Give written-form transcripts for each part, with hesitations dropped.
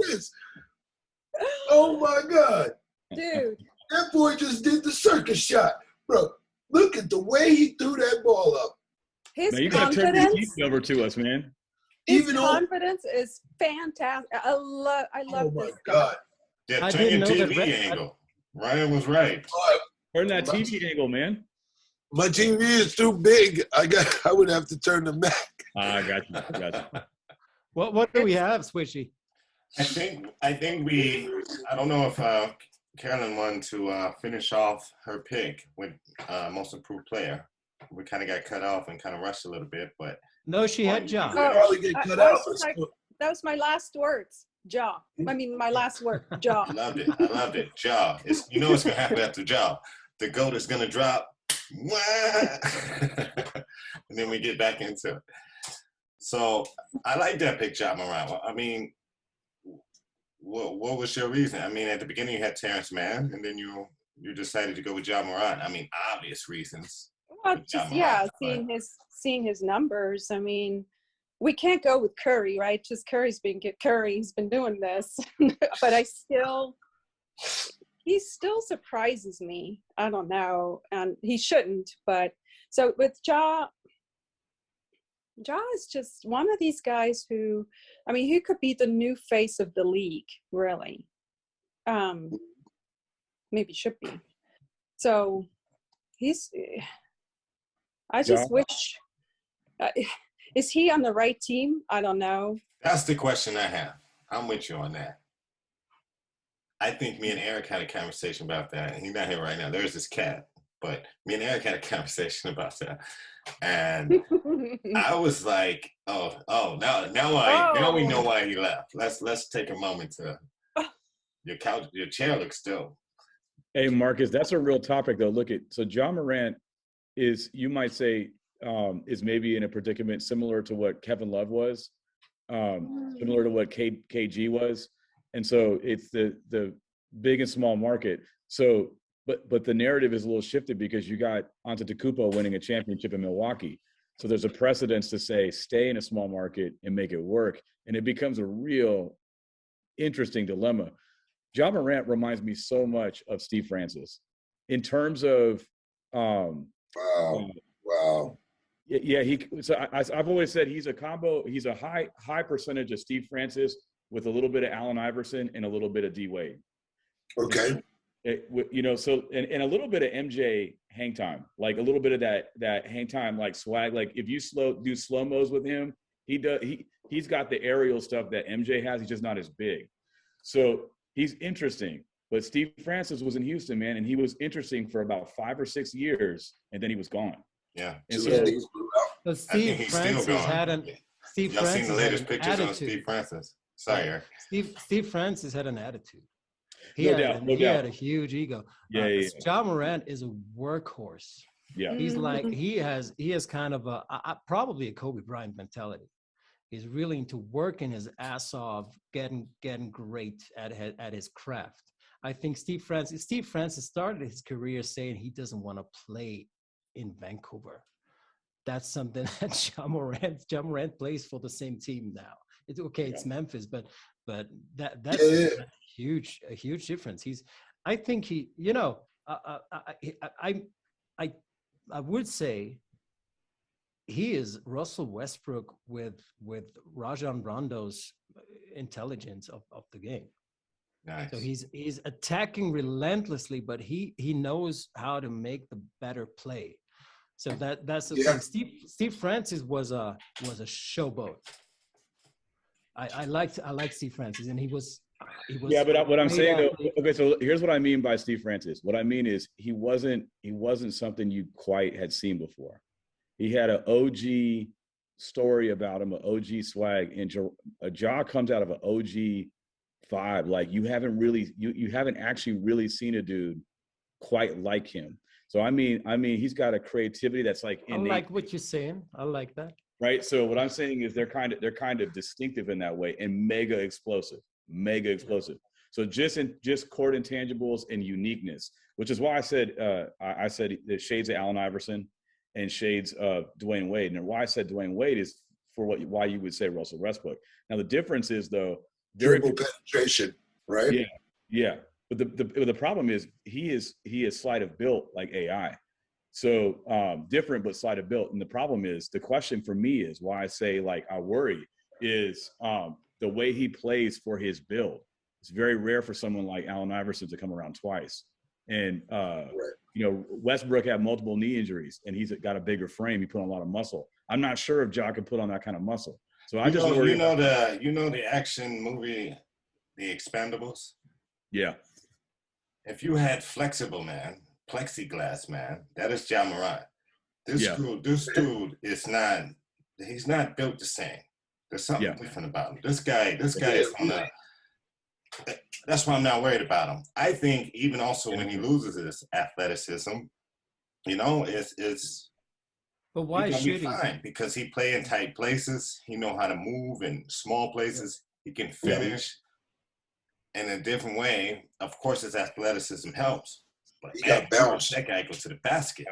this. Oh my God. Dude. That boy just did the circus shot. Bro, look at the way he threw that ball up. His Man, you gotta turn your TV over to us, man. His confidence is fantastic. I love oh my this God. guy. Yeah, turn your TV angle. Ryan was right. Turn that TV angle, man. My TV is too big. I would have to turn them back. I got you. What do we have, Swishy? I think I don't know if Carolyn wanted to finish off her pick with most improved player. We kind of got cut off and kind of rushed a little bit, but no, she had Ja. That was my last words. Ja. I mean, my last word. Ja. I loved it. Ja. It's gonna happen after Ja. The GOAT is gonna drop. And then we get back into it. So I like that pick, Ja Morant. I mean, what was your reason? I mean, at the beginning you had Terrence Mann, and then you decided to go with Ja Morant. I mean, obvious reasons. Well, just seeing his numbers. I mean, we can't go with Curry, right? Just Curry's been doing this, but he still surprises me. I don't know, and he shouldn't. But so with Ja is just one of these guys who, I mean, he could be the new face of the league, really. Maybe should be. So I just wish, is he on the right team? I don't know. That's the question I have. I'm with you on that. I think me and Eric had a conversation about that. He's not here right now. There's this cat, but me and Eric had a conversation about that. And I was like, now we know why he left. Let's take a moment to your chair looks still. Hey Marcus, that's a real topic though. So Ja Morant is, you might say, is maybe in a predicament similar to what Kevin Love was, similar to what KG was. And so it's the big and small market. So, but the narrative is a little shifted because you got Antetokounmpo winning a championship in Milwaukee. So there's a precedence to say, stay in a small market and make it work. And it becomes a real interesting dilemma. Ja Morant reminds me so much of Steve Francis in terms of, Wow. Yeah, I've always said he's a combo. He's a high percentage of Steve Francis with a little bit of Allen Iverson and a little bit of D Wade. Okay. So and a little bit of MJ hang time, like a little bit of that hang time, like swag. Like if you do slow-mos with him, he's got the aerial stuff that MJ has. He's just not as big. So he's interesting. But Steve Francis was in Houston, man, and he was interesting for about 5 or 6 years, and then he was gone. Yeah. And so Steve Francis had an Steve Y'all Francis seen the latest had an pictures attitude. on Steve Francis? Sorry, Eric. Steve Francis had an attitude. He No had doubt. a huge ego. Yeah. Ja Morant is a workhorse. Yeah. He's like he has kind of probably a Kobe Bryant mentality. He's willing to working his ass off, getting great at his craft. I think Steve Francis started his career saying he doesn't want to play in Vancouver. That's something that Ja Morant plays for the same team now. It's Memphis, but that's a huge difference. I think he, I would say he is Russell Westbrook with Rajon Rondo's intelligence of the game. Nice. So he's attacking relentlessly, but he knows how to make the better play. So that's the thing. Steve Francis was a showboat. I liked Steve Francis, and he was. Yeah, but what I'm saying though, okay, so here's what I mean by Steve Francis. What I mean is he wasn't something you quite had seen before. He had an OG story about him, an OG swag, and Ja comes out of an OG vibe. Like you haven't actually really seen a dude quite like him. So I mean he's got a creativity that's like innate. I like what you're saying. I like that. Right. So what I'm saying is they're kind of distinctive in that way and mega explosive. So just court intangibles and uniqueness, which is why I said the shades of Allen Iverson and shades of Dwayne Wade. And why I said Dwayne Wade is for why you would say Russell Westbrook. Now the difference is though, very dribble penetration, right? yeah, yeah. But the problem is he is sleight of built like AI. So different but sleight of built. And the problem is the question for me is why I say like I worry is the way he plays for his build. It's very rare for someone like Allen Iverson to come around twice. And you know, Westbrook had multiple knee injuries and he's got a bigger frame. He put on a lot of muscle. I'm not sure if Ja can put on that kind of muscle. So I just worry. You know the action movie, The Expendables? Yeah. If you had Flexible Man, Plexiglass Man, that is Ja Morant. This dude is not, he's not built the same. There's something different about him. This guy is on a, that's why I'm not worried about him. I think even also when he loses his athleticism, you know, it's But why he's should be fine because he play in tight places. He know how to move in small places. He can finish in a different way. Of course, his athleticism helps. But He man, got bounce. that guy goes to the basket.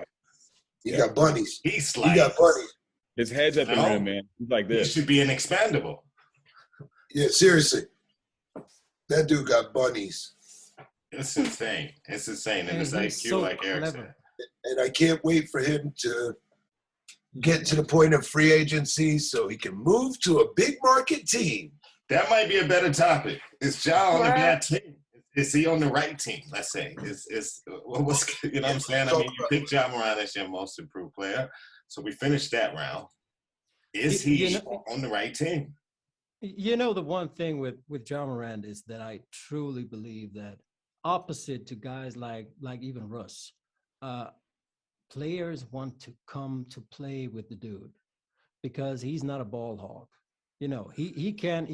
He got bunnies. He's He like, got bunnies. His head's at the rim, man. He's like this. He should be an expandable. Yeah, seriously. That dude got bunnies. It's insane. It's insane. And it's he's IQ, so like Eric clever. said. And I can't wait for him to get to the point of free agency so he can move to a big market team. That might be a better topic. Is Ja on a bad team? Is he on the right team? Let's say. What's you know what I'm saying? I mean, you picked Ja Morant as your most improved player, so we finished that round. Is he on the right team? You know, the one thing with Ja Morant is that I truly believe that opposite to guys like even Russ, players want to come to play with the dude because he's not a ball hog. You know, he can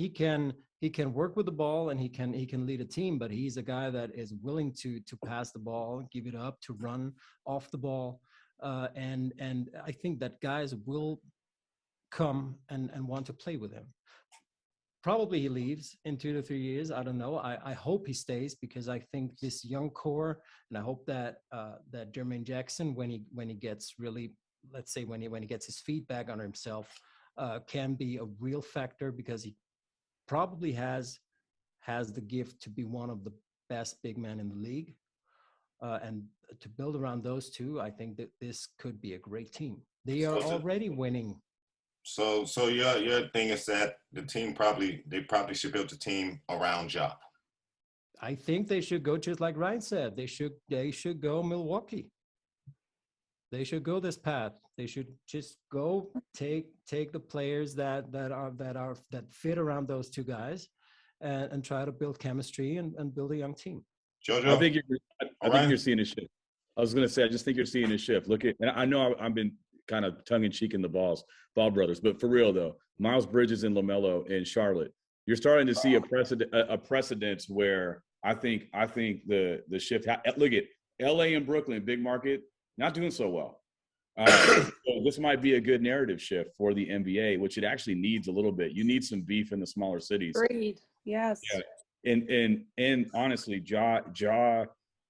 work with the ball and he can lead a team, but he's a guy that is willing to pass the ball, give it up, to run off the ball, and I think that guys will come and want to play with him. Probably he leaves in 2 to 3 years. I don't know. I hope he stays because I think this young core, and I hope that that Jermaine Jackson, when he gets really, let's say when he gets his feet back under himself, can be a real factor because he probably has the gift to be one of the best big men in the league. And to build around those two, I think that this could be a great team. They are already winning. So your thing is that the team probably should build a team around Ja. I think they should go just like Ryan said. They should go Milwaukee. They should go this path. They should just go take the players that fit around those two guys, and try to build chemistry and build a young team. Jojo, I think you're seeing a shift. I was going to say, I just think you're seeing a shift. Look at, and I know I've been kind of tongue in cheek in the Ball brothers, but for real though, Miles Bridges and LaMelo in Charlotte, you're starting to see a precedence where I think the shift. Look at LA and Brooklyn, big market, not doing so well. So this might be a good narrative shift for the NBA, which it actually needs a little bit. You need some beef in the smaller cities. Agreed. Yes. Yeah. And honestly, Ja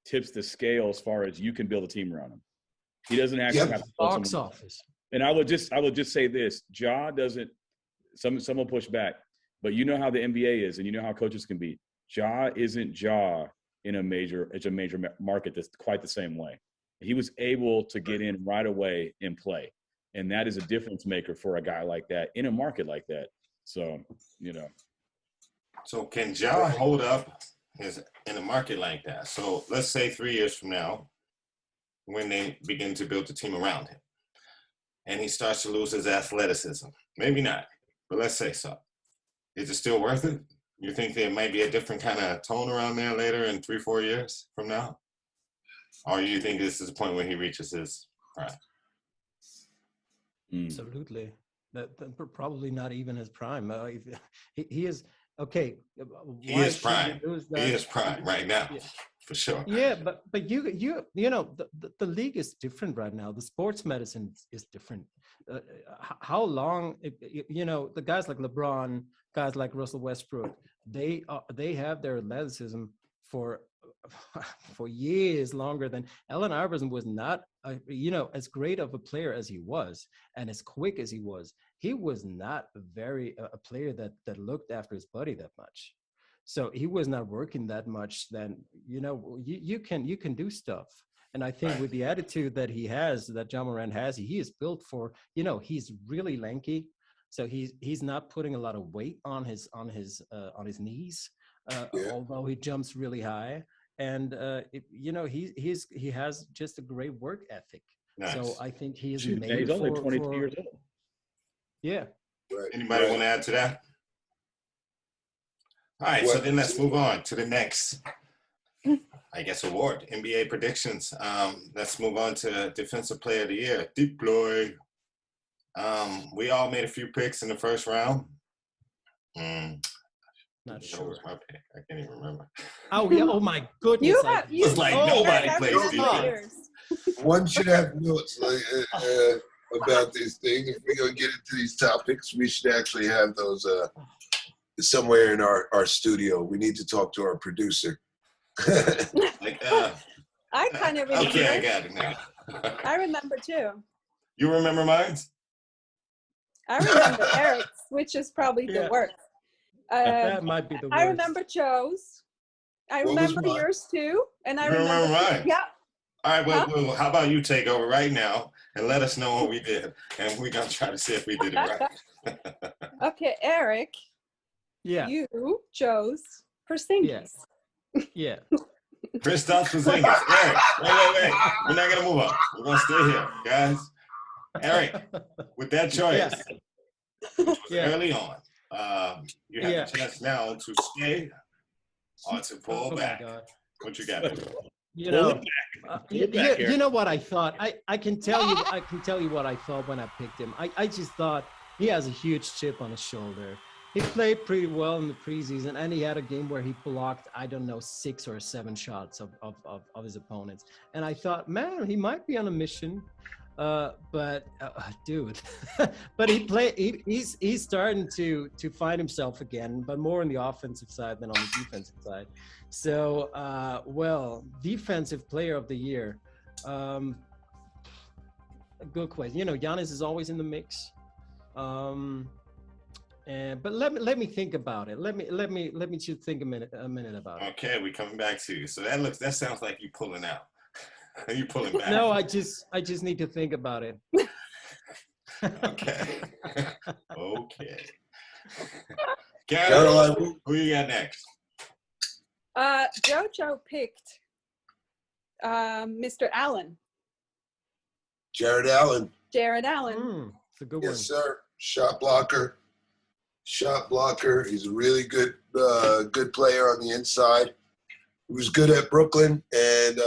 tips the scale as far as you can build a team around him. He doesn't actually have to box office. And I would just say this: Ja doesn't. Some will push back, but you know how the NBA is, and you know how coaches can be. Ja isn't Ja in a major market that's quite the same way. He was able to get in right away and play, and that is a difference maker for a guy like that in a market like that. So, you know. So can Ja hold up in a market like that? So let's say 3 years from now, when they begin to build a team around him, and he starts to lose his athleticism, maybe not, but let's say so. Is it still worth it? You think there might be a different kind of tone around there later in 3-4 years from now? Or you think this is the point where he reaches his prime? Absolutely. That probably not even his prime. He is okay. He is prime. He is prime right now, for sure. Yeah, but you know the league is different right now. The sports medicine is different. How long? You know, the guys like LeBron, guys like Russell Westbrook, they have their athleticism for years longer than Allen Iverson was not, as great of a player as he was and as quick as he was. He was not a player that looked after his body that much. So he was not working that much. Then you can do stuff. And I think with the attitude that he has, that John Morant has, he is built for. He's really lanky, so he's not putting a lot of weight on his knees, although he jumps really high. And he has just a great work ethic. Nice. So I think he is made. He's only 22 years old. Yeah. Right. Anybody want to add to that? All right, so then let's move on to the next, I guess, award, NBA predictions. Let's move on to Defensive Player of the Year, Deploy. We all made a few picks in the first round. Not sure. Was my pick? I can't even remember. Oh yeah! Oh my goodness! It's like nobody plays defense. One should have notes about these things. If we're gonna get into these topics, we should actually have those somewhere in our studio. We need to talk to our producer. I kind of remember. Okay, I got it now. I remember too. You remember mine? I remember Eric's, which is probably the worst. That might be the worst. I remember Joe's. I remember yours too. And I remember mine. Yeah. All right, well, how about you take over right now and let us know what we did, and we're gonna try to see if we did it right. Okay, Eric. Yeah. You chose Porzingis. Yeah. Kristaps Porzingis. Eric, wait. We're not gonna move on. We're gonna stay here, guys. Eric, with that choice, early on, you have a chance now to stay or to pull back. What you got? You know what I thought. I can tell you what I thought when I picked him. I just thought he has a huge chip on his shoulder. He played pretty well in the preseason, and he had a game where he blocked, 6 or 7 shots of his opponents. And I thought, man, he might be on a mission. But dude, but he's starting to find himself again, but more on the offensive side than on the defensive side. So, Defensive Player of the Year. A good question. Giannis is always in the mix. But let me think about it. Let me just think a minute about it. Okay, we coming back to you. So that sounds like you pulling out. Are you pulling back? No, I just need to think about it. Okay. Okay. Caroline, who you got next? Jojo picked Mr. Allen. Jared Allen. It's a good one. Yes, sir. Shot blocker. He's a really good player on the inside. He was good at Brooklyn, and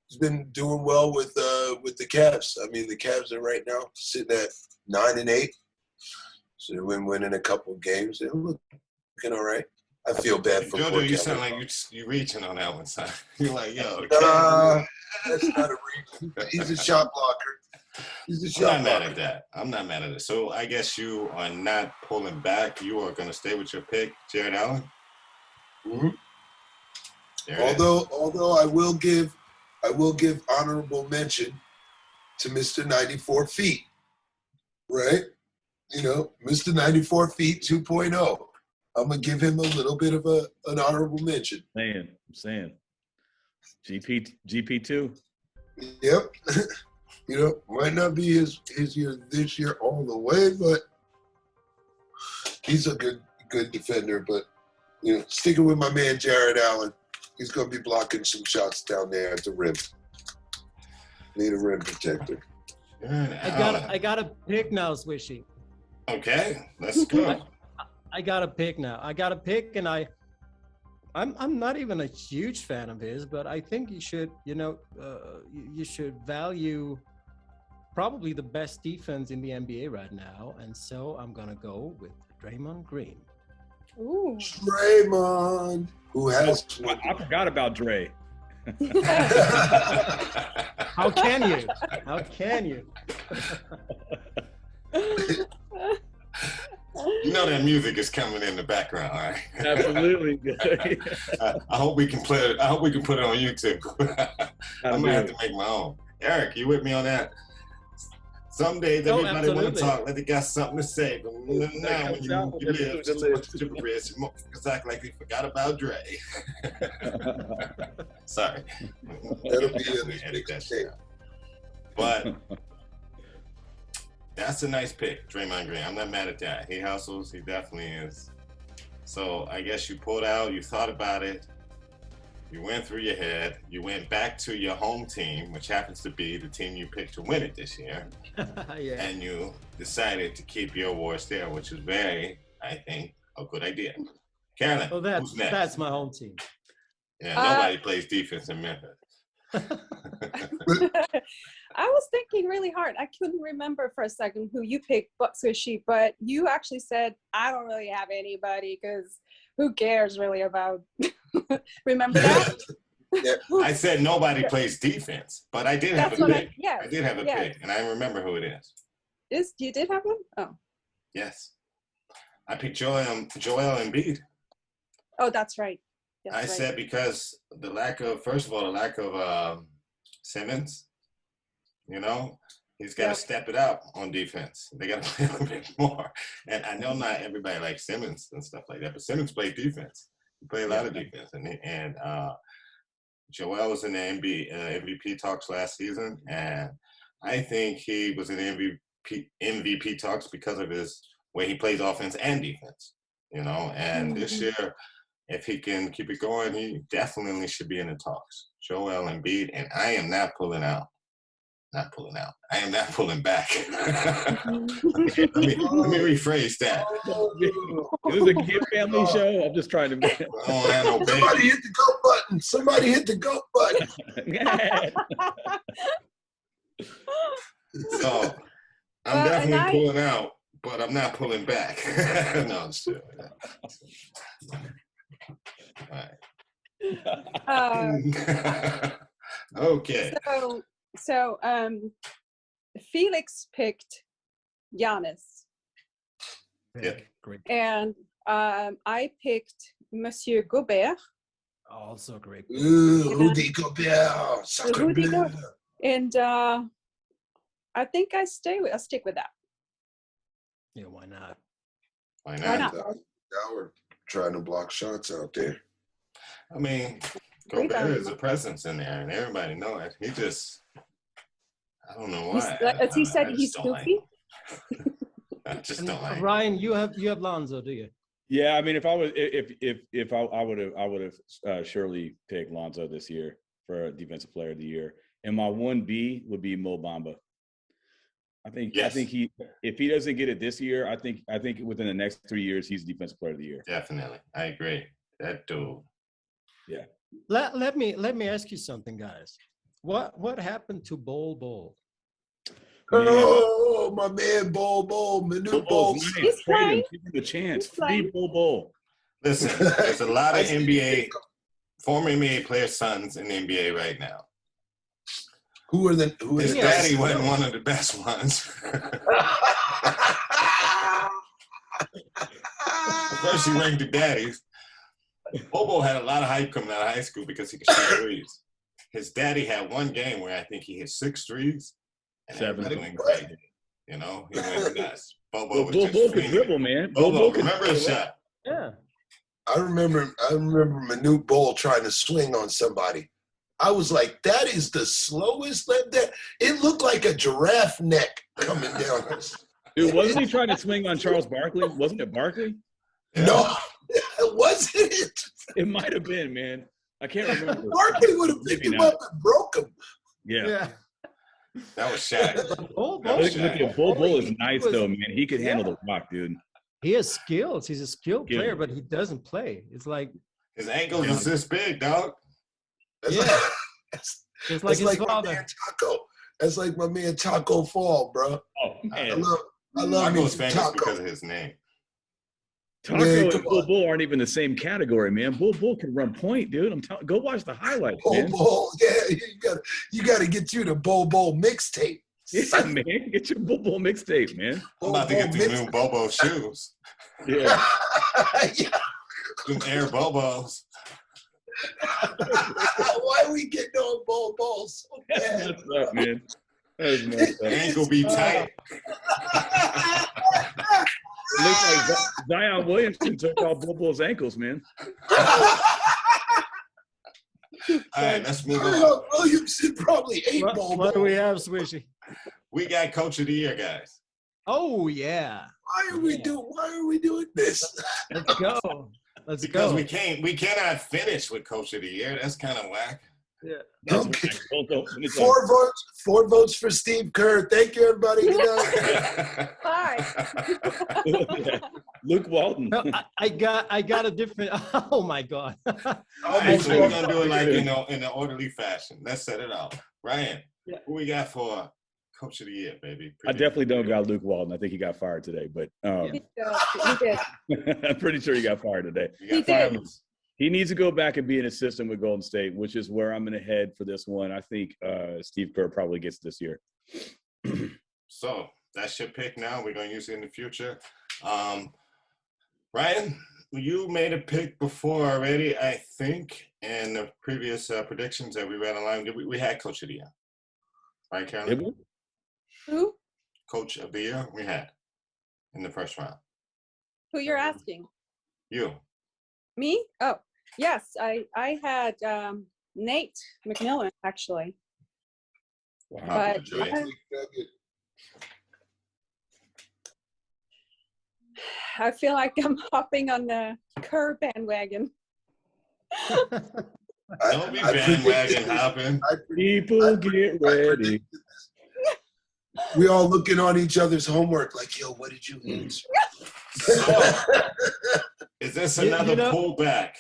he's been doing well with the Cavs. I mean, the Cavs are right now sitting at 9-8, so they've been winning a couple of games. They're looking all right. I feel bad for Jojo. You sound like you reaching on that one, son. You're like, yo. That's not a reach. He's a shot blocker. I'm not mad at that. So I guess you are not pulling back. You are going to stay with your pick, Jared Allen. Mm-hmm. Although I will give honorable mention to Mr. 94 feet, right? Mr. 94 feet 2.0. I'm gonna give him a little bit of an honorable mention. I'm saying. GP2. Yep. Might not be his year this year all the way, but he's a good defender. But sticking with my man Jared Allen, he's gonna be blocking some shots down there at the rim. Need a rim protector. I got a pick now, Swishy. Okay, let's go. I got a pick now. And I'm not even a huge fan of his, but I think you should value probably the best defense in the NBA right now, and so I'm gonna go with Draymond Green. Ooh. Draymond, who has? I forgot about Dre. How can you? How can you? That music is coming in the background, all right? Absolutely. I hope we can play it. I hope we can put it on YouTube. I'm gonna have to make my own. Eric, you with me on that? Some days Oh, everybody want to absolutely. talk like they got something to say, but now when you live the too much list. to the wrist, motherfuckers act like they forgot about Dre. Sorry. That'll be Definitely a edit big that mistake. shit out. But that's a nice pick, Draymond Green. I'm not mad at that. He hustles. He definitely is. So I guess you pulled out. You thought about it. You went through your head. You went back to your home team, which happens to be the team you picked to win it this year. Yeah. And you decided to keep your awards there, which is very, I think, a good idea. Carolyn, Oh, who's next? that's my home team. Yeah, nobody plays defense in Memphis. I was thinking really hard. I couldn't remember for a second who you picked, but Swishy, but you actually said, I don't really have anybody because who cares really about, remember that? Yeah. I said nobody plays defense, but I did have That's a what pick. yes, I did have a yes. pick, and I remember who it is. You did have one? Oh. Yes. I picked Joel Embiid. Oh, that's right. That's I right. said because the lack of Simmons, you know, he's got to step it up on defense. They got to play a little bit more. And I know not everybody likes Simmons and stuff like that, but Simmons played defense. He played a lot of defense. And Joel was in the MVP talks last season, and I think he was in MVP talks because of his way he plays offense and defense, you know. And this year, if he can keep it going, he definitely should be in the talks. Joel Embiid, and I am not pulling out. Not pulling out. I am not pulling back. let me rephrase that. Is this a kid family show? I'm just trying to. I don't have no baby. Somebody hit the go button. Somebody hit the go button. So I'm definitely pulling out, but I'm not pulling back. No, I'm just kidding. All right. Okay. So Felix picked Giannis. Yeah. Great. And I picked Monsieur Gobert. Also great. Rudy Gobert. Sacre Rudy bleu. Gobert. And I think I'll stick with that. Yeah, why not? Why Why not? not? Now we're trying to block shots out there. I mean, Gobert is a presence in there, and everybody know it. He just, I don't know why. As he said, I just he's don't like goofy. him. I just don't like him. Ryan, you have Lonzo, do you? Yeah, I mean, if I would have surely picked Lonzo this year for Defensive Player of the Year, and my 1B would be Mo Bamba. I think if he doesn't get it this year, I think within the next 3 years he's Defensive Player of the Year. Definitely, I agree. That dude. Yeah. Let me ask you something, guys. What happened to Bol? Oh, my man, Bol, Manute Bol. He's Trade him. playing. Give him the chance. He's Free playing. Bol. Listen, there's a lot of former NBA players' sons in the NBA right now. Who His daddy wasn't one of the best ones. First, he ranked the daddies. Bobo had a lot of hype coming out of high school because he could shoot threes. His daddy had one game where I think he hit 6 threes. And 7. everybody went crazy. You know, he went nuts. Bobo was Bol just could dribble, man. Bobo, could remember his shot? Yeah. I remember Manute Bol trying to swing on somebody. I was like, that is the slowest. It looked like a giraffe neck coming down. Dude, wasn't he trying to swing on Charles Barkley? Wasn't it Barkley? Yeah. No, it wasn't it. It might have been, man. I can't remember. Barkley would have picked him up and broke him. Yeah. That was Shaq. Bol is nice, though, man. He could handle the rock, dude. He has skills. He's a skilled player, but he doesn't play. It's like his ankles is this big, dog. That's just like his father. My man Taco. That's like my man Taco Fall, bro. Oh man, I love Taco's famous Taco. because of his name. Taco and Bull aren't even the same category, man. Bull can run point, dude. I'm telling. Go watch the highlights, man. Bull, yeah, you gotta get through the Bull mixtape. Yeah, man, get your Bull mixtape, man. I'm about to get these new Bobo shoes. Yeah, yeah. Them Air Bobos. Why are we getting on Bull so bad? That's up, man. That's messed up. Ankle be tight. It looks like Zion Williamson took off Bobo's ankles, man. All right, let's move on. Zion Williamson probably ate Bobo. What do we have, Swishy? We got Coach of the Year, guys. Oh yeah. Why are we doing this? Let's go. Let's Because go. we cannot finish with Coach of the Year. That's kind of whack. Yeah. That's Okay. right. Four votes for Steve Kerr. Thank you, everybody. Good night. Bye. Luke Walton. No, I got a different. Oh my God. All right, so we're gonna do it like in an orderly fashion. Let's set it up. Ryan, Yeah. who we got for Coach of the Year, baby? I definitely don't got Luke Walton. I think he got fired today, but He did. I'm pretty sure he got fired today. We got He did. five. He needs to go back and be an assistant with Golden State, which is where I'm going to head for this one. I think Steve Kerr probably gets this year. So that's your pick now. We're gonna use it in the future. Ryan, you made a pick before already, I think, in the previous predictions that we read online. We had Coach of the Year. Right, Carolyn? Did we? Who? Coach of the Year we had in the first round. Who you're asking? You. Me? Oh, yes. I had Nate McMillan actually. Wow. But Dre. I feel like I'm hopping on the Kerr bandwagon. Don't be I predicted bandwagon this. hopping. People get ready. We all looking on each other's homework like, yo, what did you answer? So, is this You another know- pullback?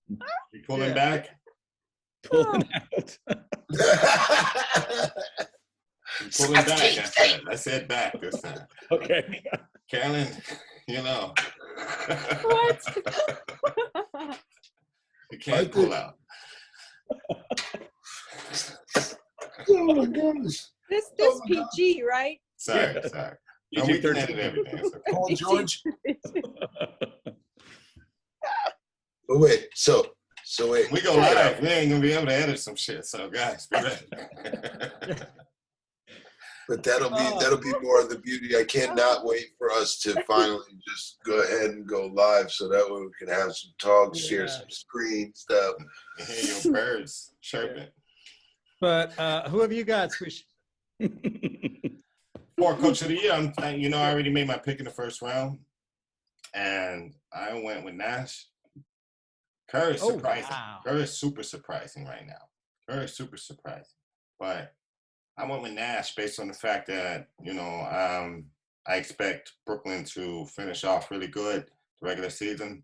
You pulling Yeah. back? Pulling out. You pulling back. I said back this time. Okay. Carolyn, you know. What? You can't pull out. Oh my gosh. This Oh my God. PG, right? Sorry. No, we can PG-13. edit everything. It's okay. Paul George. But wait, so wait. We go live. We ain't gonna be able to edit some shit. So guys, be ready. But that'll be more of the beauty. I cannot wait for us to finally just go ahead and go live, so that way we can have some talk, share some screen stuff. You hear your birds chirping. But who have you got, Swish? For Coach of the Year, I already made my pick in the first round, and I went with Nash. Kerr is surprising. Wow. Kerr is super surprising right now. Kerr is super surprising. But I went with Nash based on the fact that, I expect Brooklyn to finish off really good the regular season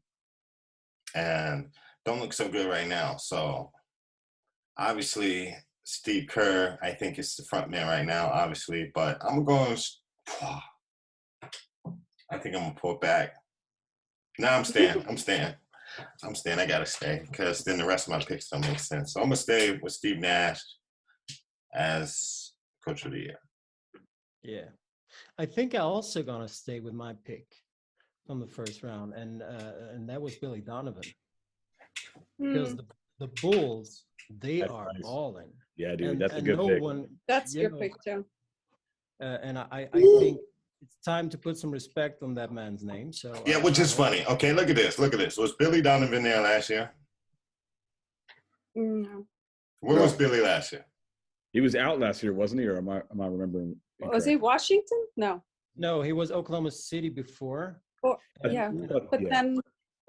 and don't look so good right now. So obviously Steve Kerr, I think, is the front man right now, obviously, but I think I'm gonna pull back. No, I'm staying. I gotta stay because then the rest of my picks don't make sense. So I'm gonna stay with Steve Nash as Coach of the Year. Yeah. I think I'm also gonna stay with my pick from the first round, and that was Billy Donovan. Because the Bulls, they That's are nice. balling. Yeah, dude, And- that's a and good no pick. one, That's you your know, pick too. and I think it's time to put some respect on that man's name. So Yeah, which is funny. Okay, look at this. Was Billy Donovan there last year? No. Where was Billy last year? He was out last year, wasn't he? Or am I remembering? Was he Washington? No. No, he was Oklahoma City before, Or, incorrect? yeah. But, But yeah. then,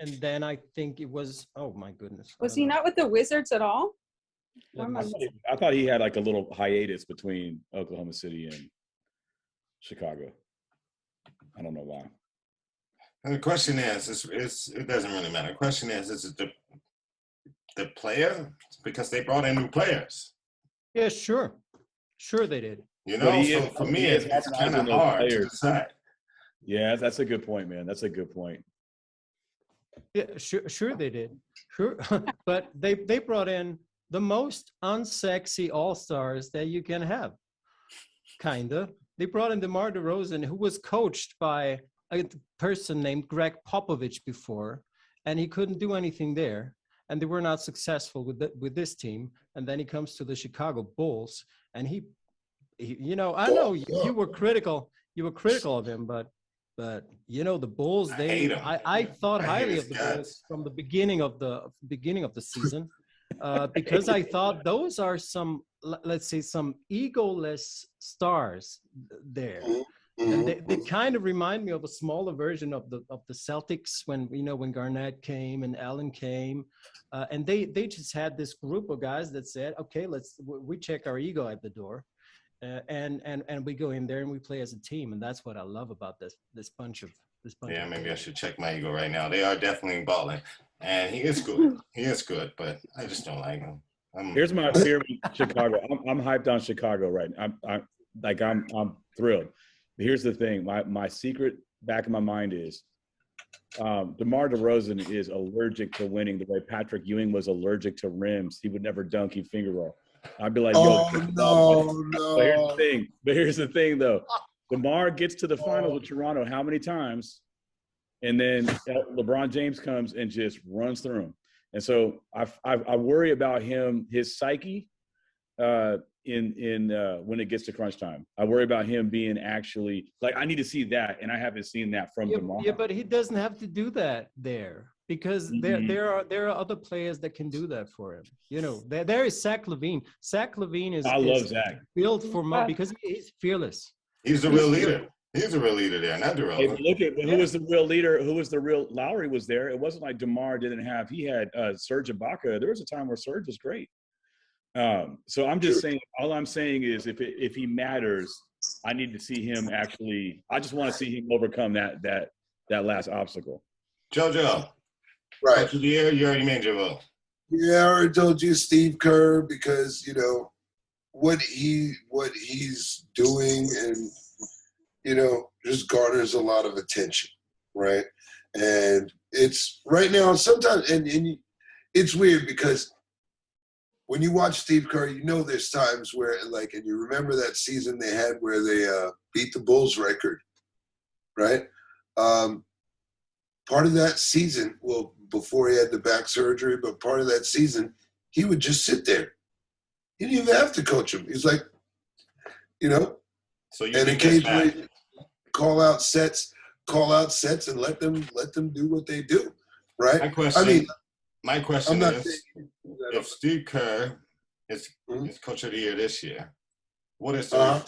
and then I think it was. Oh my goodness. I was don't he know. not with the Wizards at all? Let Or me am I- see. I thought he had like a little hiatus between Oklahoma City and Chicago. I don't know why. And the question is, it doesn't really matter. The question is it the player? Because they brought in new players. Yeah, sure they did. But he So is- for he me, is it's kind harmonizing of those hard to players. decide. Yeah, that's a good point, man. That's a good point. Yeah, sure they did. Sure, but they brought in the most unsexy all-stars that you can have. Kinda. They brought in DeMar DeRozan, who was coached by a person named Greg Popovich before, and he couldn't do anything there. And they were not successful with this team. And then he comes to the Chicago Bulls, and he You know, I know you were critical. You were critical of him, but you know, the Bulls. I hate him. I thought I hate highly his of the guts. Bulls from the beginning of the season, because I thought those are some, let's say, some egoless stars there. And they kind of remind me of a smaller version of the Celtics when, you know, when Garnett came and Allen came, and they just had this group of guys that said, okay, we check our ego at the door, and we go in there and we play as a team, and that's what I love about this bunch of Yeah, maybe I should check my ego right now. They are definitely balling, and he is good. He is good, but I just don't like him. Here's my fear with Chicago. I'm hyped on Chicago right now. I'm thrilled. Here's the thing. My secret back in my mind is DeMar DeRozan is allergic to winning the way Patrick Ewing was allergic to rims. He would never dunk, he'd finger roll. I'd be like, yo, no. But here's the thing, though. DeMar gets to the finals with Toronto how many times? And then LeBron James comes and just runs through him. And so I worry about him, his psyche, when it gets to crunch time. I worry about him being actually like, I need to see that, and I haven't seen that from DeMar. Yeah, but he doesn't have to do that there, because there are other players that can do that for him. You know, there is Zach LaVine. Zach LaVine is love Zach. Built for more because he's fearless. He's a real leader. He's a real leader there, not DeRozan. Hey, look at who was the real leader. Who was the real Lowry was there. It wasn't like DeMar didn't have. He had Serge Ibaka. There was a time where Serge was great. So I'm just saying. All I'm saying is, if he matters, I need to see him actually. I just want to see him overcome that last obstacle. JoJo, Right. Coach of the year, you already made your vote. Yeah, I already told you Steve Kerr, because, you know, what he's doing, and, you know, just garners a lot of attention, right? And it's right now, sometimes, and it's weird because when you watch Steve Kerr, you know there's times where, like, and you remember that season they had where they beat the Bulls record, right? Part of that season, well, before he had the back surgery, but part of that season, he would just sit there. He didn't even have to coach him. He's like, you know, So you and think that's bad? occasionally call out sets and let them do what they do, right? My question I'm not is, saying if Steve Kerr is Coach of the Year this year, what is the reason?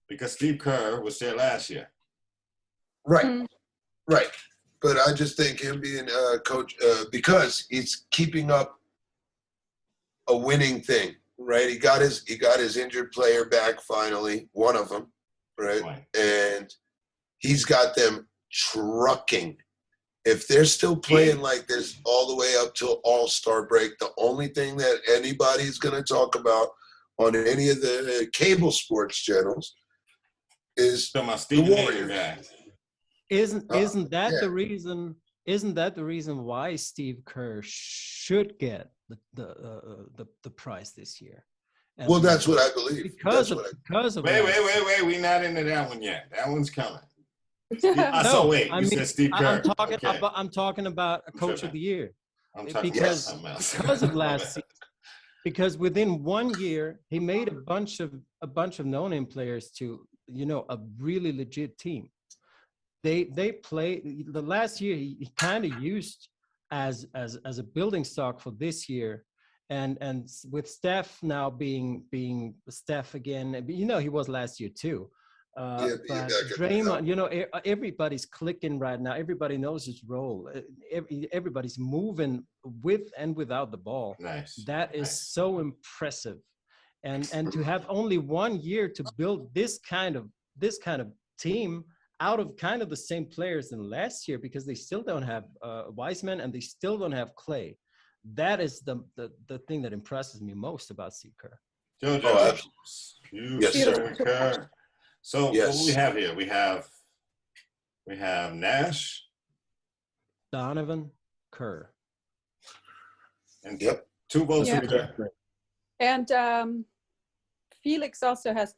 Because Steve Kerr was there last year. Right. But I just think him being a coach, because he's keeping up a winning thing, right? He got his injured player back finally, one of them, right? And he's got them trucking. If they're still playing like this all the way up till All-Star break, the only thing that anybody's going to talk about on any of the cable sports channels is the Warriors. Isn't that the reason? Isn't that the reason why Steve Kerr should get the prize this year? Well, that's what I believe. Because of wait, we're not into that one yet. That one's coming. Said Steve Kerr. I'm talking about a Coach of the Year. I'm talking because of last season. Because within 1 year, he made a bunch of no-name players to, you know, a really legit team. They play the last year. He kind of used as a building stock for this year, and with Steph now being Steph again. You know, he was last year too. But Draymond, you know, everybody's clicking right now. Everybody knows his role. Everybody's moving with and without the ball. Nice. That is so impressive, and to have only 1 year to build this kind of team out of kind of the same players than last year, because they still don't have Wiseman and they still don't have Clay. That is the thing that impresses me most about Steve Kerr. JoJo, Kerr. So what do we have here? We have Nash, Donovan, Kerr, and 2 votes for Kerr. And Felix also has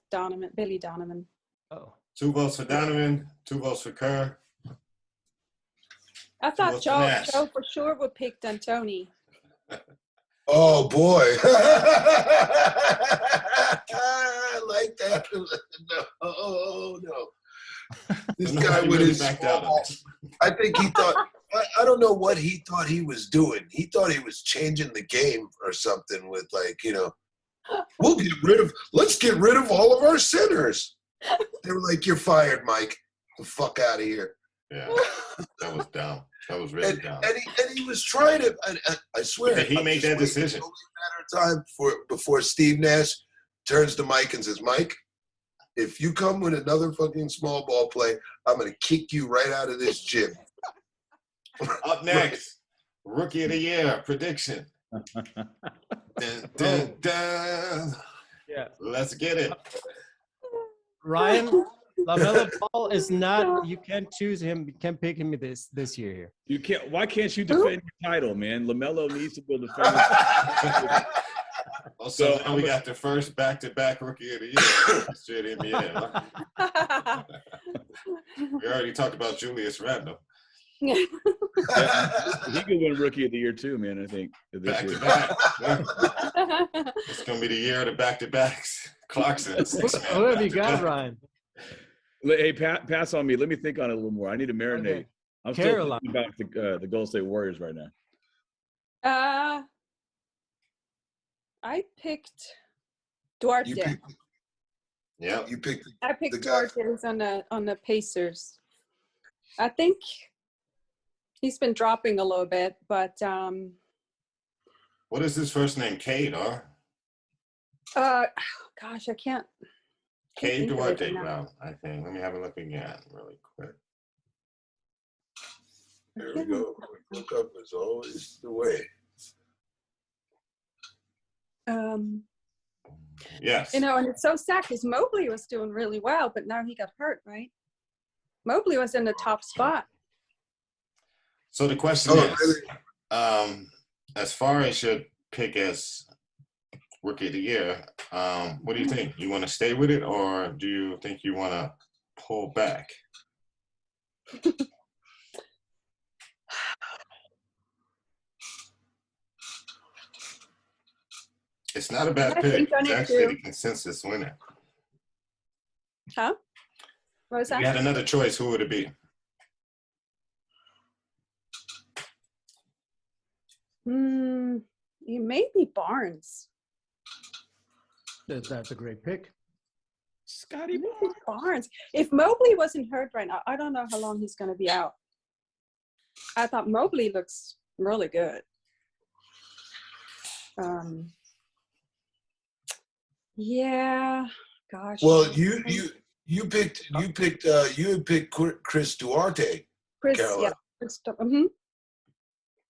Billy Donovan. Oh. 2 votes for Donovan, 2 votes for Kerr. I thought Joe for sure would pick D'Antoni. Oh boy. I like that. No. This No, guy he with really his backed out on it. I think he thought, I don't know what he thought he was doing. He thought he was changing the game or something with like, let's get rid of all of our centers. They were like, you're fired, Mike. The fuck out of here. Yeah, that was dumb. That was really dumb. And he was trying to, I swear. But he made that decision. It's only a matter of time before Steve Nash turns to Mike and says, Mike, if you come with another fucking small ball play, I'm going to kick you right out of this gym. Up next, Rookie of the Year prediction. Dun, dun, dun. Yeah. Let's get it. Ryan, LaMelo Ball is not. You can't choose him. You can't pick him this year here. You can't. Why can't you defend your title, man? LaMelo needs to be defending. So now we got the first back-to-back Rookie of the Year. Straight NBA. Huh? We already talked about Julius Randle. Yeah, he could win Rookie of the Year too, man. I think this year. Back-to-back. It's gonna be the year of the back-to-backs. Clarkson. Who have you got, Ryan? Hey, pass on me. Let me think on it a little more. I need to marinate. Okay. I'm Caroline. still thinking about the Golden State Warriors right now. I picked Duarte. Yeah. You picked I picked the guy. Duarte who's on the Pacers. I think he's been dropping a little bit, but What is his first name? Cade, or? gosh, I can't. Cade think of it Duarte now. Brown, I think. Let me have a look again really quick. There we go. Look up is always the way. Yes. And it's so sad because Mobley was doing really well, but now he got hurt, right? Mobley was in the top spot. So the question is, as far as your pick as Rookie of the Year, what do you think? You want to stay with it, or do you think you want to pull back? It's not a bad I pick. think I It's need actually to- the consensus winner. Huh? What was If that? you had another choice, who would it be? It may be Barnes. That's a great pick. Scotty Maybe Barnes. If Mobley wasn't hurt right now, I don't know how long he's going to be out. I thought Mobley looks really good. Yeah. Gosh. Well, you had picked Chris Duarte. Chris, Caroline. yeah.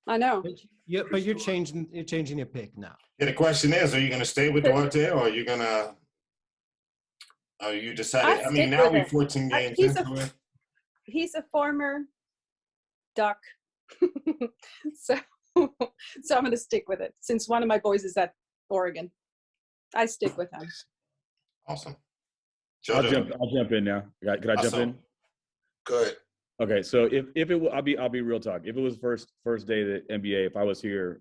I know. But you're changing your pick now. Yeah, the question is, are you going to stay with Duarte, or are you going to – are you decided? I mean, now we're 14 games into it. He's a former Duck. so I'm going to stick with it since one of my boys is at Oregon. I stick with him. Awesome. I'll jump in now. Can I jump in? Go ahead. Okay, so if it will, I'll be real talk. If it was first day of the NBA, if I was here,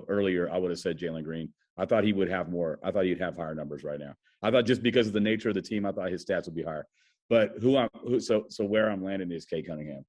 earlier, I would have said Jalen Green. I thought he would have more. I thought he'd have higher numbers right now. I thought just because of the nature of the team, I thought his stats would be higher. But so where I'm landing is Kate Cunningham.